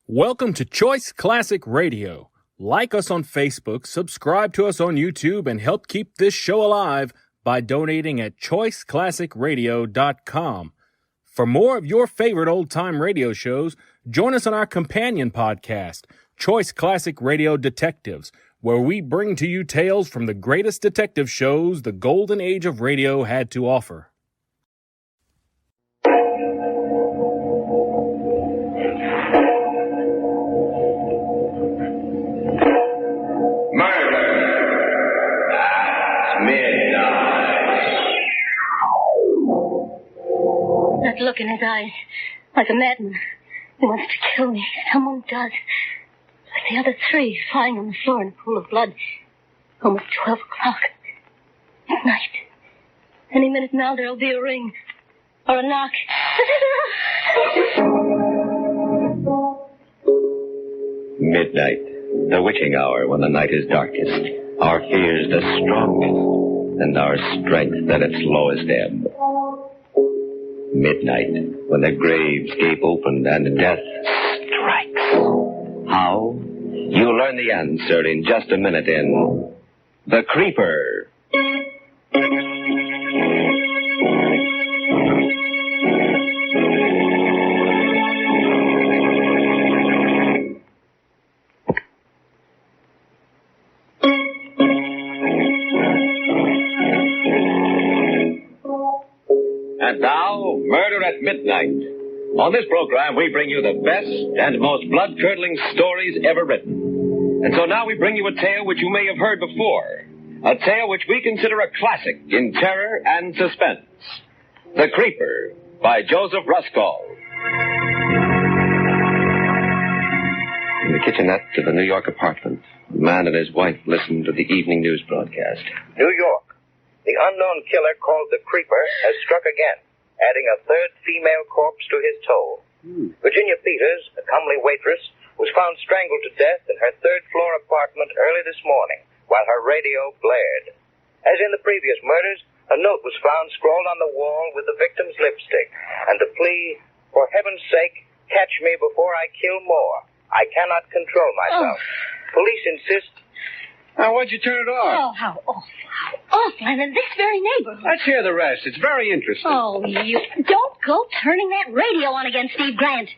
Welcome to Choice Classic Radio. Like us on Facebook, subscribe to us on YouTube, and help keep this show alive by donating at choiceclassicradio.com. For more of your favorite old-time radio shows, join us on our companion podcast, Choice Classic Radio Detectives, where we bring to you tales from the greatest detective shows the golden age of radio had to offer. That look in his eyes, like a madman. He wants to kill me. Someone does. Like the other three, lying on the floor in a pool of blood. Almost 12 o'clock. It's night. Any minute now there'll be a ring. Or a knock. Midnight, the witching hour when the night is darkest. Our fears the strongest, and our strength at its lowest ebb. Midnight, when the graves gape open and death strikes. How? You'll learn the answer in just a minute in The Creeper. And now, Murder at Midnight. On this program, we bring you the best and most blood-curdling stories ever written. And so now we bring you a tale which you may have heard before. A tale which we consider a classic in terror and suspense. The Creeper, by Joseph Ruskall. In the kitchenette of a New York apartment, a man and his wife listened to the evening news broadcast. New York. The unknown killer called the Creeper has struck again, adding a third female corpse to his toll. Virginia Peters, a comely waitress, was found strangled to death in her third-floor apartment early this morning while her radio blared. As in the previous murders, a note was found scrawled on the wall with the victim's lipstick, and the plea, "For heaven's sake, catch me before I kill more. I cannot control myself." Police insist. Now, why'd you turn it off? Oh, how awful, how awful. And in this very neighborhood. Let's hear the rest. It's very interesting. Oh, you don't go turning that radio on again, Steve Grant.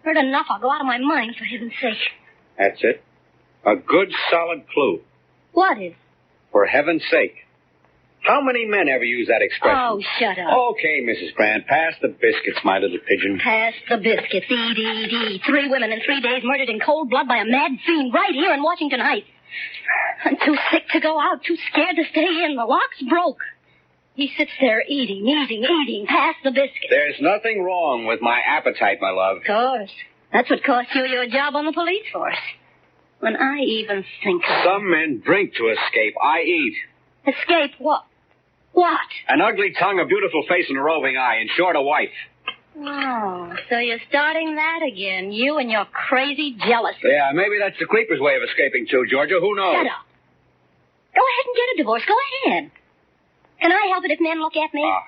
Heard enough. I'll go out of my mind, for heaven's sake. That's it. A good, solid clue. What is? For heaven's sake. How many men ever use that expression? Oh, shut up. Okay, Mrs. Grant. Pass the biscuits, my little pigeon. Pass the biscuits. Eat. 3 women in 3 days murdered in cold blood by a mad fiend right here in Washington Heights. I'm too sick to go out, too scared to stay in. The lock's broke. He sits there eating. Pass the biscuits. There's nothing wrong with my appetite, my love. Of course. That's what cost you your job on the police force. When I even think of Some men drink to escape. I eat. Escape what? What? An ugly tongue, a beautiful face, and a roving eye. In short, a wife. Oh, so you're starting that again. You and your crazy jealousy. Yeah, maybe that's the Creeper's way of escaping, too, Georgia. Who knows? Shut up. Go ahead and get a divorce. Go ahead. Can I help it if men look at me? I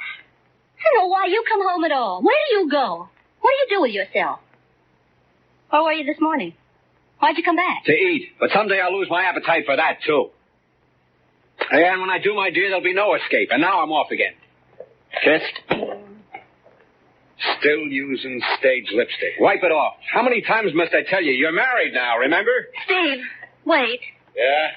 don't know why you come home at all. Where do you go? What do you do with yourself? Where were you this morning? Why'd you come back? To eat. But someday I'll lose my appetite for that, too. And when I do, my dear, there'll be no escape. And now I'm off again. Kissed? Still using stage lipstick. Wipe it off. How many times must I tell you? You're married now, remember? Steve, wait. Yeah?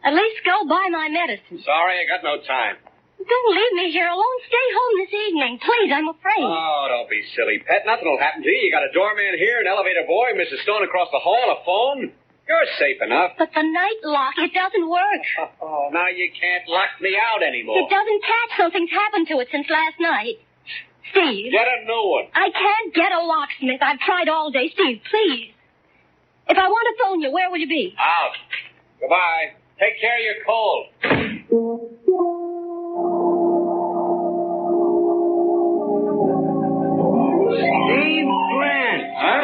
At least go buy my medicine. Sorry, I got no time. Don't leave me here alone. Stay home this evening. Please, I'm afraid. Oh, don't be silly, pet. Nothing will happen to you. You got a doorman here, an elevator boy, Mrs. Stone across the hall, a phone. You're safe enough. But the night lock, it doesn't work. Oh, now you can't lock me out anymore. It doesn't catch. Something's happened to it since last night. Steve. Get a new one. I can't get a locksmith. I've tried all day. Steve, please. If I want to phone you, where will you be? Out. Goodbye. Take care of your cold. Steve Grant. Huh?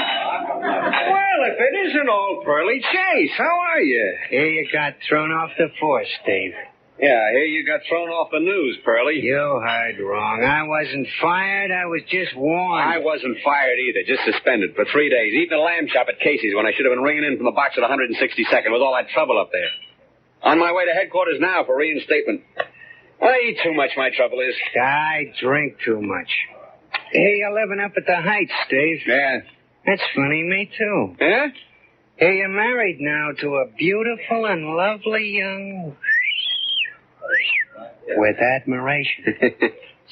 Well, if it isn't old Pearly Chase, how are you? Here you got thrown off the force, Steve. Yeah, I hear you got thrown off the news, Pearlie. You heard wrong. I wasn't fired. I was just warned. I wasn't fired either, just suspended for 3 days. Eating a lamb chop at Casey's when I should have been ringing in from the box at 162nd with all that trouble up there. On my way to headquarters now for reinstatement. I eat too much, my trouble is. I drink too much. Hey, you're living up at the Heights, Steve. Yeah. That's funny, me too. Yeah? Hey, you're married now to a beautiful and lovely young... with admiration.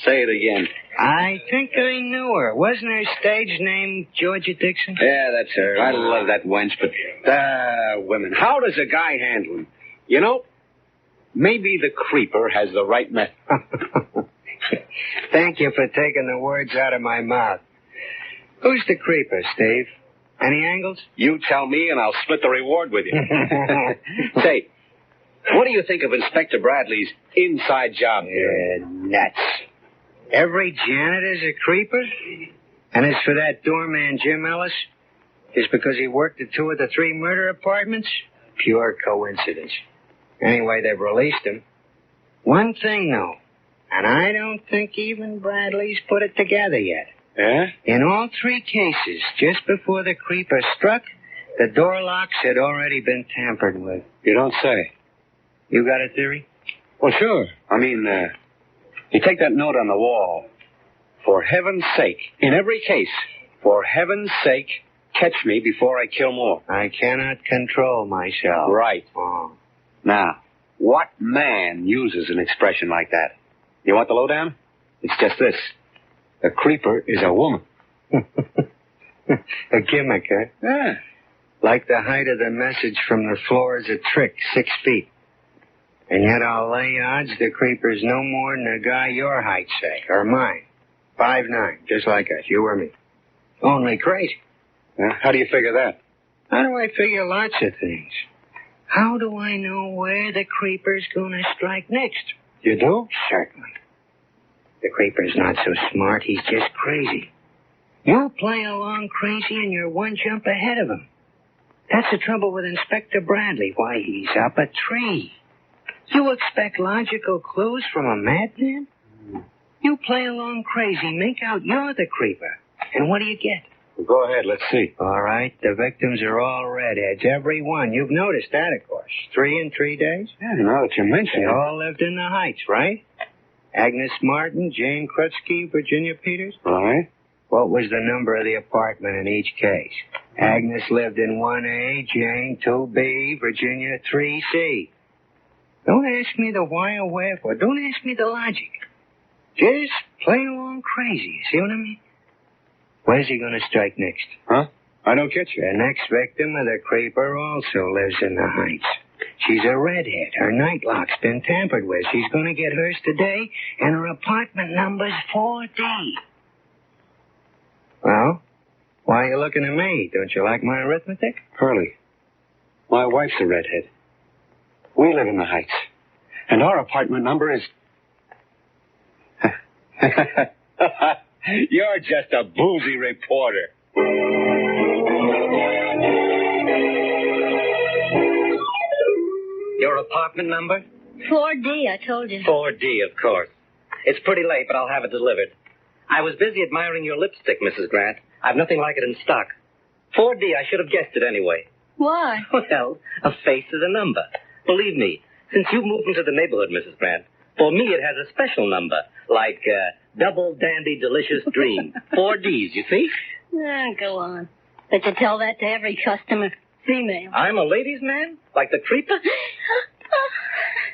Say it again. I think I knew her. Wasn't her stage name Georgia Dixon? Yeah, that's her. I love that wench, but women. How does a guy handle them? You know, maybe the creeper has the right method. Thank you for taking the words out of my mouth. Who's the creeper, Steve? Any angles? You tell me, and I'll split the reward with you. Say, what do you think of Inspector Bradley's inside job theory? Nuts. Every janitor's a creeper? And as for that doorman, Jim Ellis, just because he worked at 2 of the 3 murder apartments? Pure coincidence. Anyway, they've released him. One thing, though, and I don't think even Bradley's put it together yet. Yeah? In all 3 cases, just before the creeper struck, the door locks had already been tampered with. You don't say. You got a theory? Well, sure. I mean, you take that note on the wall. For heaven's sake, in every case, for heaven's sake, catch me before I kill more. I cannot control myself. Right. Oh. Now, what man uses an expression like that? You want the lowdown? It's just this. A creeper is a woman. A gimmick, huh? Yeah. Like the height of the message from the floor is a trick, 6 feet. And yet I'll lay odds the creeper's no more than a guy your height, say, or mine. 5'9", just like us, you or me. Only crazy. How do you figure that? How do I figure lots of things? How do I know where the creeper's gonna strike next? You do? Certainly. The creeper's not so smart, he's just crazy. You play along crazy and you're 1 jump ahead of him. That's the trouble with Inspector Bradley. Why, he's up a tree. You expect logical clues from a madman? You play along crazy, make out you're the creeper. And what do you get? Well, go ahead, let's see. All right, the victims are all redheads, every one. You've noticed that, of course. 3 in 3 days? Yeah, now that you mention They it. all lived in the Heights, right? Agnes Martin, Jane Krutsky, Virginia Peters. All right. What was the number of the apartment in each case? Agnes lived in 1A, Jane 2B, Virginia 3C. Don't ask me the why or wherefore. Don't ask me the logic. Just play along crazy. You see what I mean? Where's he going to strike next? Huh? I don't get you. The next victim of the creeper also lives in the Heights. She's a redhead. Her night lock's been tampered with. She's going to get hers today, and her apartment number's 4D. Well, why are you looking at me? Don't you like my arithmetic? Pearlie, my wife's a redhead. We live in the Heights. And our apartment number is... You're just a boozy reporter. Your apartment number? 4D, I told you. 4D, of course. It's pretty late, but I'll have it delivered. I was busy admiring your lipstick, Mrs. Grant. I've nothing like it in stock. 4D, I should have guessed it anyway. Why? Well, a face is a number. Believe me, since you moved into the neighborhood, Mrs. Grant, for me it has a special number, like Double Dandy Delicious Dream. 4Ds, you see? Go on. Bet you tell that to every customer. Female. I'm a ladies' man? Like the creeper?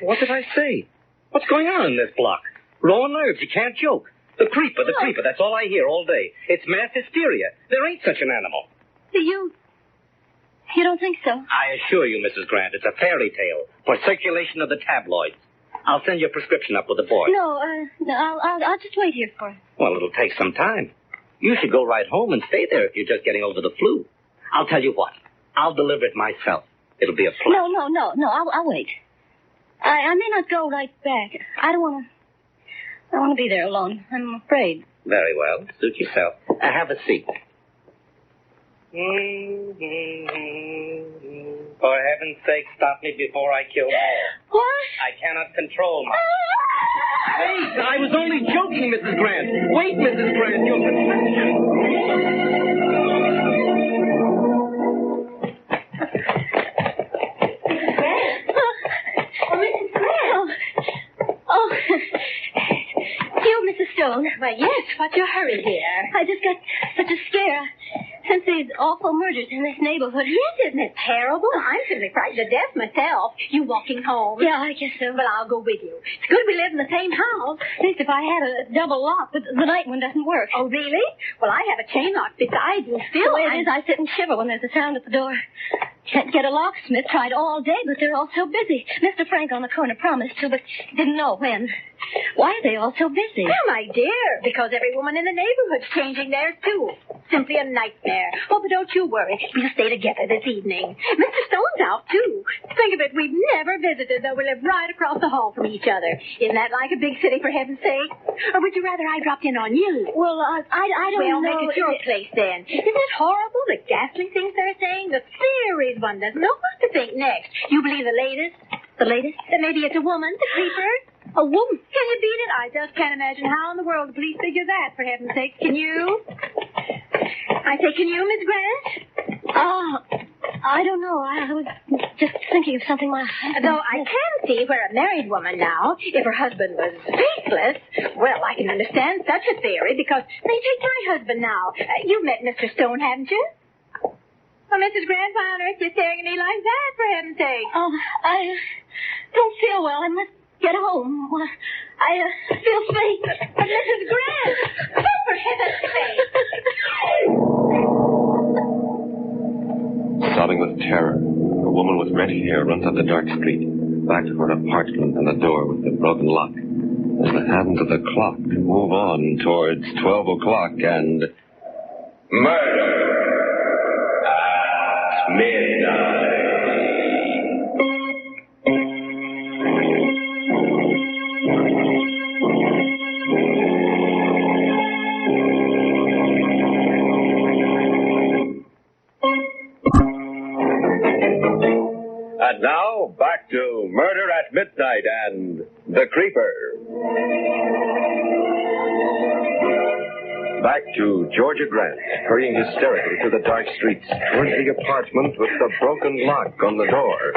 What did I say? What's going on in this block? Raw nerves, you can't joke. The creeper, that's all I hear all day. It's mass hysteria. There ain't such an animal. You don't think so? I assure you, Mrs. Grant, it's a fairy tale for circulation of the tabloids. I'll send your prescription up with the boy. No, I'll just wait here for it. Well, it'll take some time. You should go right home and stay there if you're just getting over the flu. I'll tell you what. I'll deliver it myself. It'll be a pleasure. No. I'll wait. I may not go right back. I don't want to be there alone. I'm afraid. Very well. Suit yourself. Have a seat. For heaven's sake, stop me before I kill more. What? I cannot control my... Hey, I was only joking, Mrs. Grant. Wait, Mrs. Grant, you'll... Mrs. Grant. Oh. You, Mrs. Stone. Why, yes. What's your hurry, dear? I just got such a scare since these awful murders in this neighborhood. Yes, isn't it terrible? I'm simply frightened to death myself. You walking home? Yeah, I guess so. Well, I'll go with you. It's good we live in the same house. At least if I had a double lock, but the night one doesn't work. Oh, really? Well, I have a chain lock besides, and The still way it is, I sit and shiver when there's a sound at the door. Can't get a locksmith. Tried all day, but they're all so busy. Mr. Frank on the corner promised to, but didn't know when. Why are they all so busy? Well, my dear, because every woman in the neighborhood's changing theirs, too. Simply a nightmare. Oh, but don't you worry. We'll stay together this evening. Mr. Stone's out, too. Think of it, we've never visited, though we live right across the hall from each other. Isn't that like a big city, for heaven's sake? Or would you rather I dropped in on you? Well, I don't know. Well, make it your place, then. Isn't it horrible, the ghastly things they're saying? The theories one doesn't know what to think next. You believe the latest? The latest? That maybe it's a woman, the creeper? A woman? Can you beat it? I just can't imagine how in the world the police figure that, for heaven's sake. Can you? I say, can you, Miss Grant? I don't know. I was just thinking of something my husband... Though I can see where a married woman now, if her husband was faithless, well, I can understand such a theory, because they take my husband now. You've met Mr. Stone, haven't you? Well, Mrs. Grant, why on earth are you staring at me like that, for heaven's sake? I don't feel well. I must get home. I feel faint. But Mrs. Grant, for heaven's sake. Sobbing with terror, a woman with red hair runs up the dark street, back to her apartment and the door with the broken lock. As the hands of the clock move on towards 12 o'clock and... Murder at midnight. And now, back to Murder at Midnight and The Creeper. Back to Georgia Grant, hurrying hysterically through the dark streets toward the apartment with the broken lock on the door.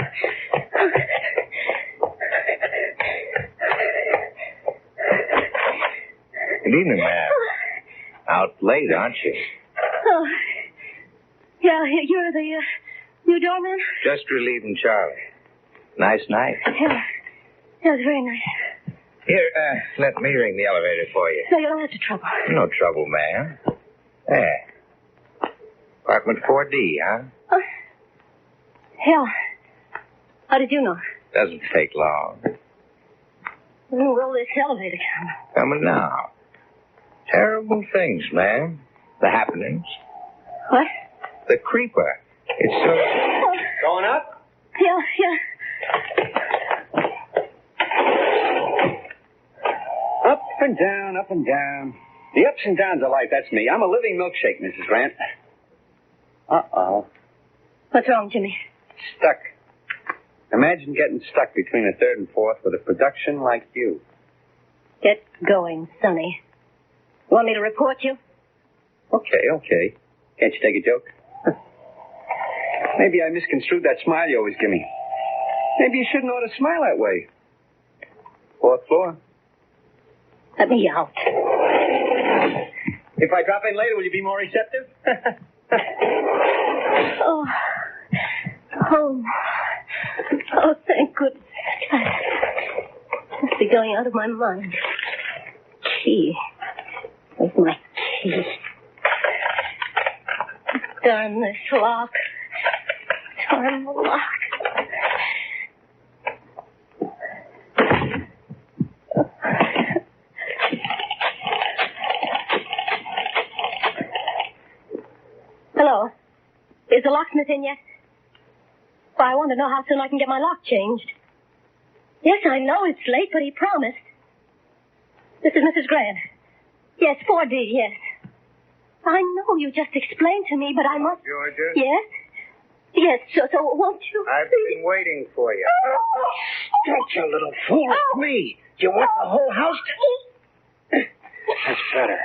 Good evening, ma'am. Out late, aren't you? Oh. Yeah, you're the new doorman? Just relieving Charlie. Nice night. Yeah. Yeah, it was very nice. Here, let me ring the elevator for you. No, you don't have to trouble. No trouble, ma'am. There. Apartment 4D, huh? Hell. How did you know? Doesn't take long. When will this elevator come? Coming now. Terrible things, ma'am. The happenings. What? The creeper. It's so... Going up? Yeah. Up and down, up and down. The ups and downs of life, that's me. I'm a living milkshake, Mrs. Grant. Uh-oh. What's wrong, Jimmy? Stuck. Imagine getting stuck between a third and fourth with a production like you. Get going, Sonny. You want me to report you? Okay. Can't you take a joke? Maybe I misconstrued that smile you always give me. Maybe you shouldn't ought to smile that way. Fourth floor. Let me out. If I drop in later, will you be more receptive? Oh, thank goodness. I must be going out of my mind. Key. Where's my key? Darn this lock. Darn the lock. Hello. Is the locksmith in yet? Well, I want to know how soon I can get my lock changed. Yes, I know it's late, but he promised. This is Mrs. Grant. Yes, 4D, yes. I know you just explained to me, but I must... Georgia? Yes? Yes, so won't you? I've been waiting for you. Don't you little fool. It's me. Do you want the whole house to... That's better.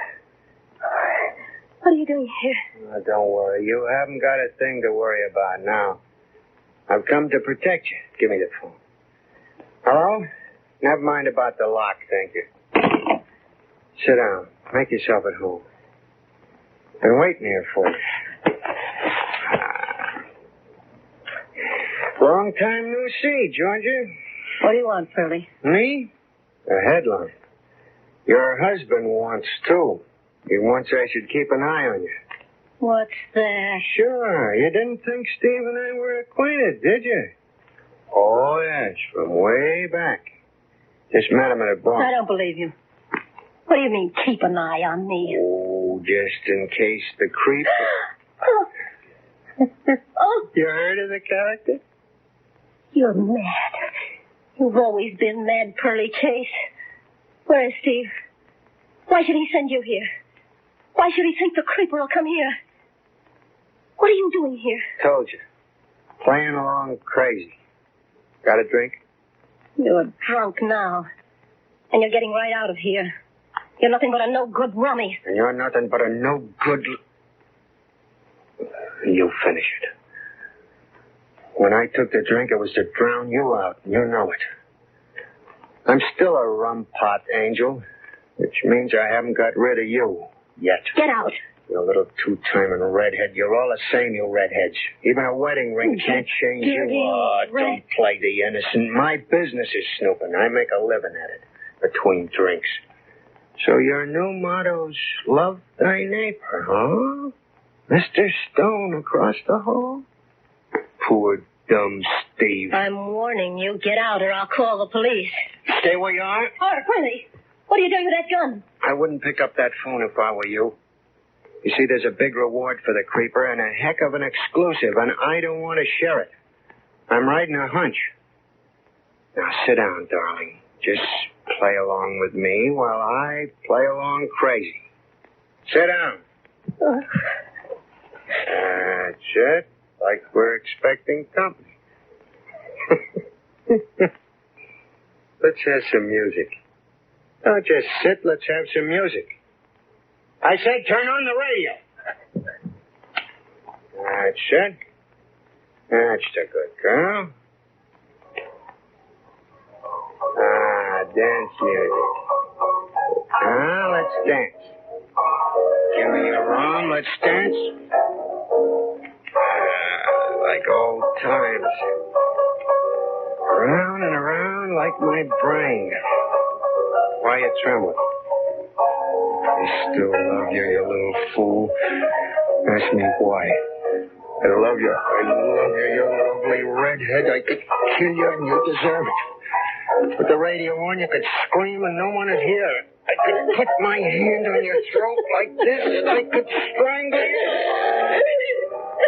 What are you doing here? Oh, don't worry. You haven't got a thing to worry about now. I've come to protect you. Give me the phone. Hello? Never mind about the lock, thank you. Sit down. Make yourself at home. Been waiting here for you. Long time no see, Georgia. What do you want, Pearlie? Me? A headline. Your husband wants, too. He wants I should keep an eye on you. What's that? Sure. You didn't think Steve and I were acquainted, did you? Oh, yes. From way back. Just met him at a bar. I don't believe you. What do you mean, keep an eye on me? Oh, just in case the creep... Oh, You heard of the character? you're mad. You've always been mad, Pearlie Chase. Where is Steve? Why should he send you here? Why should he think the creeper will come here? What are you doing here? Told you. Playing along crazy. Got a drink? You're drunk now. And you're getting right out of here. You're nothing but a no-good rummy. And you're nothing but a no-good... You finish it. When I took the drink, it was to drown you out. You know it. I'm still a rum pot angel, which means I haven't got rid of you yet. Get out. You little two-timing redhead. You're all the same, you redheads. Even a wedding ring can't change you. Oh, don't play the innocent. My business is snooping. I make a living at it between drinks. So your new motto's love thy neighbor, huh? Mr. Stone across the hall? Poor dumb Steve. I'm warning you. Get out or I'll call the police. Stay where you are. Oh, Pearlie, what are you doing with that gun? I wouldn't pick up that phone if I were you. You see, there's a big reward for the creeper and a heck of an exclusive, and I don't want to share it. I'm riding a hunch. Now, sit down, darling. Just play along with me while I play along crazy. Sit down. That's it. Like we're expecting company. Let's have some music. Don't just sit. Let's have some music. I said turn on the radio. That's it. That's the good girl. Dance music. Let's dance. Give me a rum. Let's dance. Like old times. Around and around like my brain. Why you trembling? I still love you, you little fool. Ask me why. I love you. I love you, you lovely redhead. I could kill you and you deserve it. Put the radio on, you could scream and no one would hear. I could put my hand on your throat like this and I could strangle you.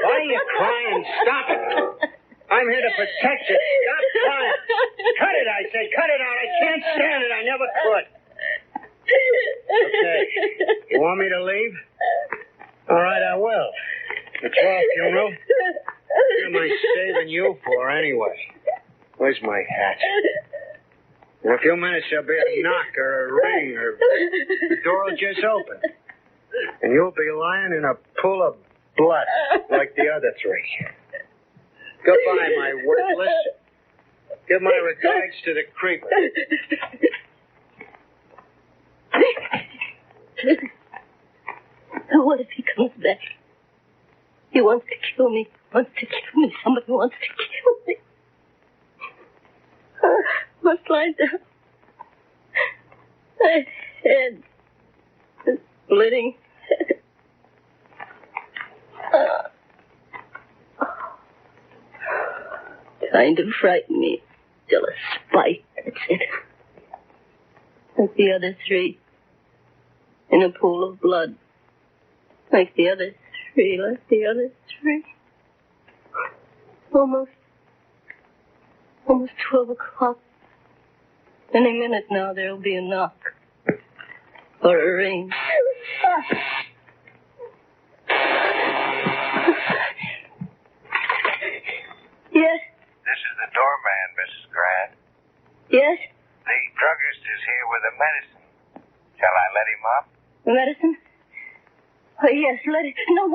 Why are you crying? Stop it. I'm here to protect you. Stop crying. Cut it, I said. Cut it out. I can't stand it. I never could. Okay. You want me to leave? All right, I will. It's your funeral. What am I saving you for anyway? Where's my hat? In a few minutes, there'll be a knock or a ring or the door will just open. And you'll be lying in a pool of blood like the other three. Goodbye, my worthless. Give my regards to the creeper. What if he comes back? He wants to kill me. Somebody wants to kill me. Must lie down. My head is splitting. Trying to frighten me. Still a spite. That's it. Like the other three. In a pool of blood. Like the other three. Almost 12 o'clock. Any minute now there'll be a knock. Or a ring. doorman, Mrs. Grant. Yes? The druggist is here with the medicine. Shall I let him up? The medicine? Oh, yes, let it. No.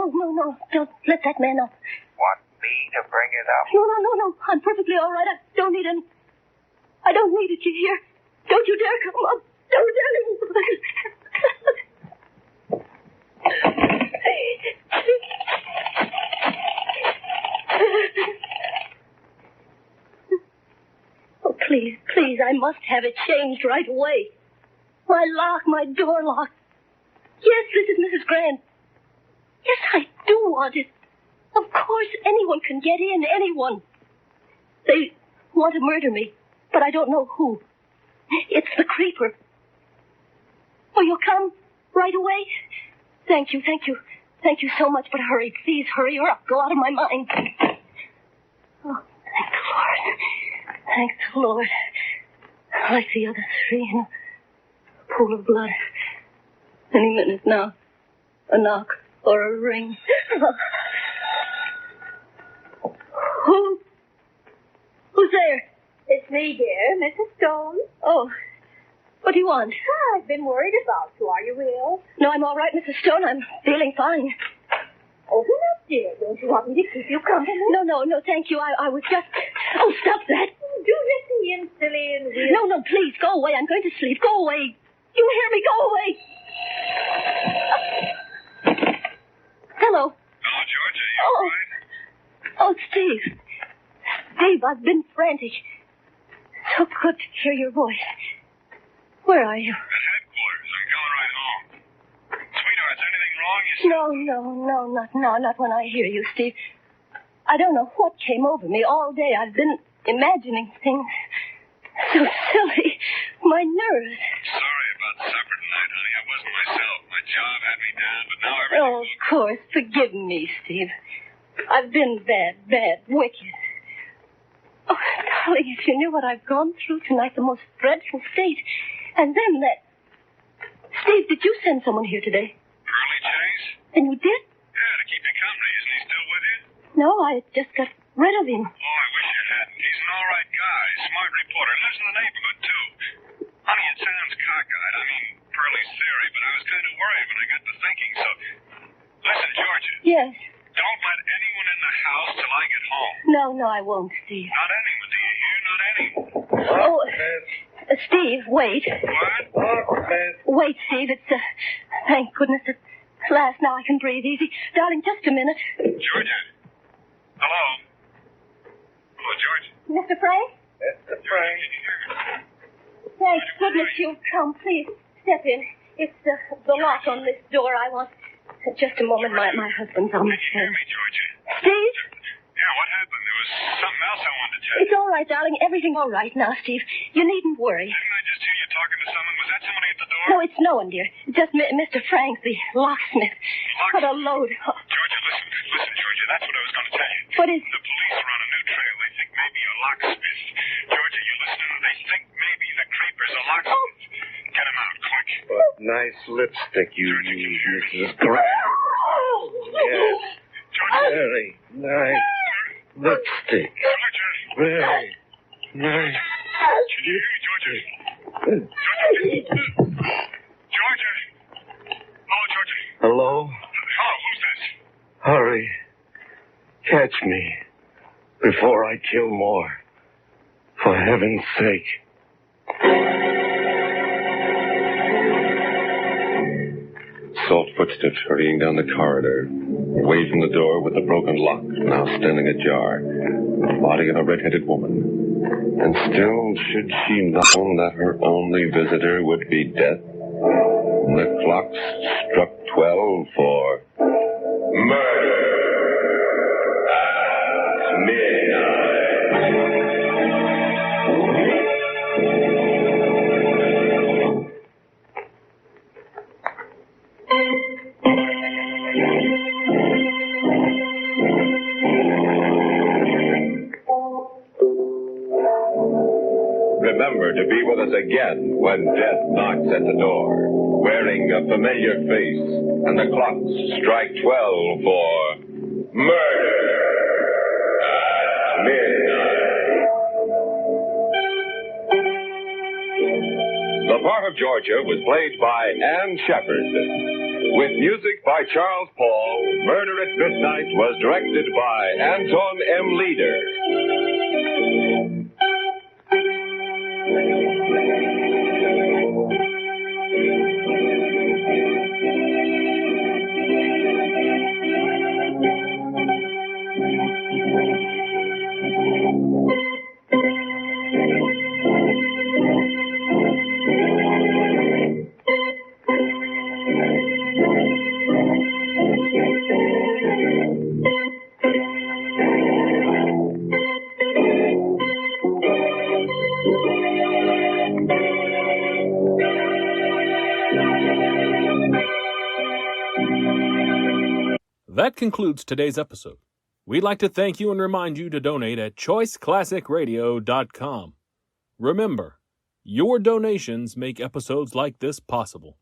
Don't let that man up. Want me to bring it up? No. I'm perfectly all right. I don't need any. I don't need it, you hear? Don't you dare come up. Don't Oh, please, I must have it changed right away. My door lock. Yes, this is Mrs. Grant. Yes, I do want it. Of course, anyone can get in, anyone. They want to murder me, but I don't know who. It's the creeper. Oh, you'll come right away? Thank you so much, but hurry, please, hurry or I'll go out of my mind. Oh, thank the Lord. Like the other three in a pool of blood. Any minute now. A knock or a ring. Who's there? It's me, dear, Mrs. Stone. Oh, what do you want? I've been worried about you. Are you ill? No, I'm all right, Mrs. Stone. I'm feeling fine. Open up, dear. Don't you want me to keep you company? No, thank you. I was just... Oh, stop that. Do let me in, silly and weird. No, please, go away. I'm going to sleep. Go away. You hear me? Go away. Hello. Hello, Georgia. You all right? Oh, Steve. Steve, I've been frantic. So good to hear your voice. Where are you? At headquarters. I'm coming right home. Sweetheart, is there anything wrong? You said... No, not when I hear you, Steve. I don't know what came over me all day. I've been imagining things so silly. My nerves. Sorry about supper tonight, honey. I wasn't myself. My job had me down, but now everything... Oh, of course. Forgive me, Steve. I've been bad, wicked. Oh, darling, if you knew what I've gone through tonight, the most dreadful state. And then that... Steve, did you send someone here today? Curly Chase? And you did? Yeah, to keep you company. Isn't he still with you? No, I just got rid of him. Oh, I wish you hadn't. He's an all right guy. Smart reporter. Lives in the neighborhood, too. Honey, it sounds cockeyed. I mean, Pearlie's theory, but I was kind of worried when I got to thinking, so... Listen, Georgia. Yes. Don't let anyone in the house till I get home. No, I won't, Steve. Not anyone, do you hear? Not anyone. Oh, Steve, wait. What? Wait, Steve, it's, thank goodness at last now I can breathe easy. Darling, just a minute. Georgia. Hello? Hello, George. Mr. Frank? Georgia, can you hear me? Thank goodness you've come. Please, step in. It's the lock on this door. I want... Just a moment, my husband's on the Can you hear phone. me, Georgia? Steve? Yeah, what happened? There was something else I wanted to tell you. It's all right, darling. Everything all right now, Steve. You needn't worry. Didn't I just hear you talking to someone? Was that somebody at the door? No, it's no one, dear. It's just Mr. Frank, the locksmith. What a load. Georgia, listen, Georgia. That's what I was going to tell you. What is... The police are on a new trail. They think maybe a locksmith. Georgia, you listening? They think maybe the creeper's a locksmith. Get him out, quick. What nice lipstick you use, Mrs. Grant. Yes. Georgia. Very nice lipstick. Georgia. Very nice. Can you hear me, Georgia? Georgia. Hello, Georgia. Hello? Hello, who's this? Hurry. Catch me before I kill more. For heaven's sake. Soft footsteps hurrying down the corridor, away from the door with the broken lock now standing ajar, the body of a red-headed woman. And still, should she known that her only visitor would be death? And the clocks struck 12 for murder at midnight. Remember to be with us again when death knocks at the door, wearing a familiar face, and the clocks strike 12 for murder at midnight. of Georgia was played by Ann Shepard. With music by Charles Paul, Murder at Midnight was directed by Anton M. Leader. That concludes today's episode. We'd like to thank you and remind you to donate at choiceclassicradio.com. Remember, your donations make episodes like this possible.